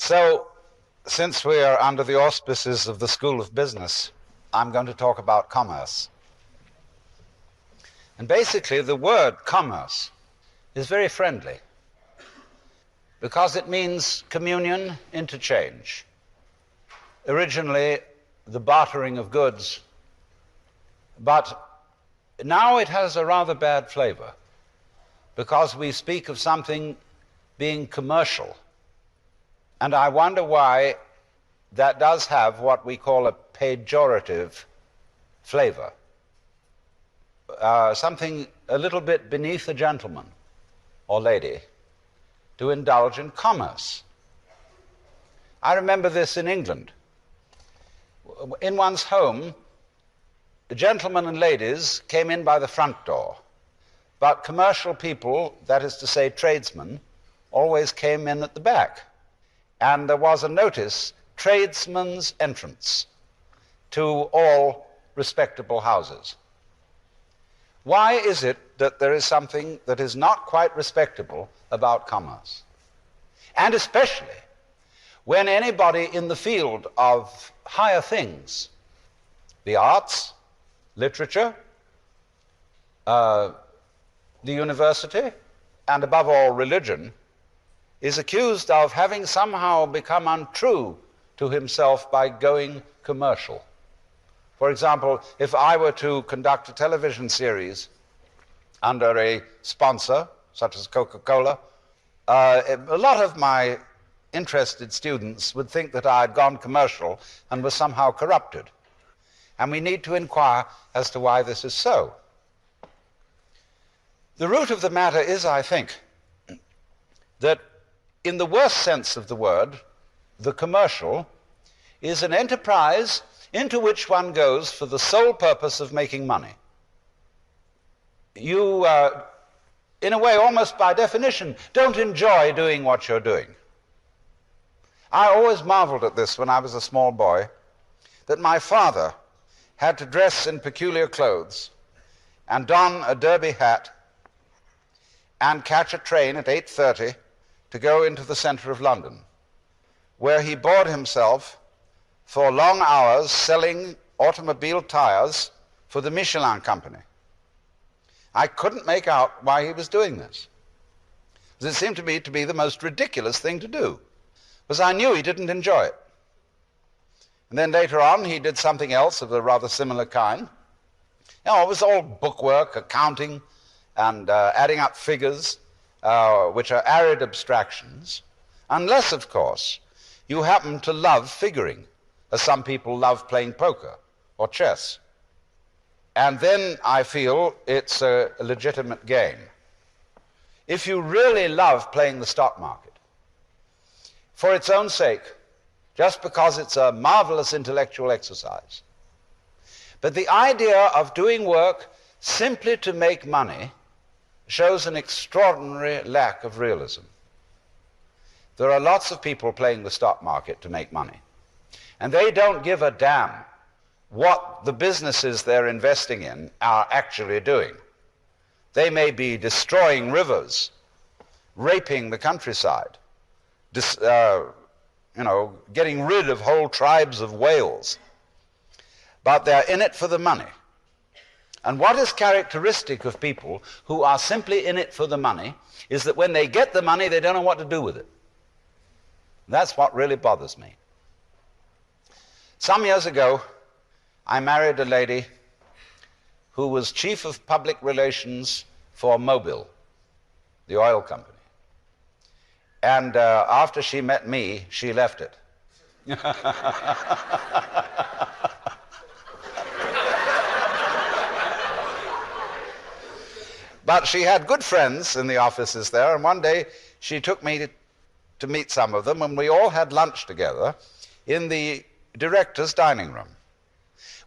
So, since we are under the auspices of the School of Business, I'm going to talk about commerce. And basically, the word commerce is very friendly because it means communion, interchange. Originally, the bartering of goods, but now it has a rather bad flavor because we speak of something being commercial. And I wonder why that does have what we call a pejorative flavor, something a little bit beneath a gentleman or lady to indulge in commerce. I remember this in England. In one's home, the gentlemen and ladies came in by the front door, but commercial people, that is to say tradesmen, always came in at the back. And there was a notice, tradesmen's entrance to all respectable houses. Why is it that there is something that is not quite respectable about commerce? And especially when anybody in the field of higher things, the arts, literature, the university, and above all religion, is accused of having somehow become untrue to himself by going commercial. For example, if I were to conduct a television series under a sponsor, such as Coca-Cola, a lot of my interested students would think that I had gone commercial and was somehow corrupted. And we need to inquire as to why this is so. The root of the matter is, I think, that in the worst sense of the word, the commercial is an enterprise into which one goes for the sole purpose of making money. You, in a way, almost by definition, don't enjoy doing what you're doing. I always marveled at this when I was a small boy, that my father had to dress in peculiar clothes and don a derby hat and catch a train at 8:30 to go into the center of London, where he bored himself for long hours selling automobile tires for the Michelin company. I couldn't make out why he was doing this, because it seemed to me to be the most ridiculous thing to do, because I knew he didn't enjoy it. And then later on, he did something else of a rather similar kind. It was all bookwork, accounting, and adding up figures, which are arid abstractions, unless, of course, you happen to love figuring, as some people love playing poker or chess. And then I feel it's a legitimate game. If you really love playing the stock market, for its own sake, just because it's a marvelous intellectual exercise, but the idea of doing work simply to make money shows an extraordinary lack of realism. There are lots of people playing the stock market to make money, and they don't give a damn what the businesses they're investing in are actually doing. They may be destroying rivers, raping the countryside, getting rid of whole tribes of whales, but they're in it for the money. And what is characteristic of people who are simply in it for the money is that when they get the money, they don't know what to do with it. That's what really bothers me. Some years ago, I married a lady who was chief of public relations for Mobil, the oil company. And after she met me, she left it. But she had good friends in the offices there, and one day she took me to meet some of them, and we all had lunch together in the director's dining room.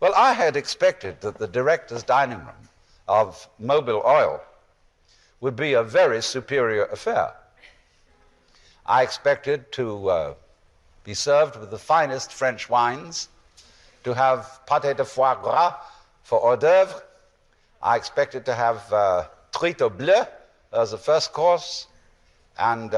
Well, I had expected that the director's dining room of Mobil Oil would be a very superior affair. I expected to be served with the finest French wines, to have pâté de foie gras for hors d'oeuvre. I expected to have truite au bleu as a first course, and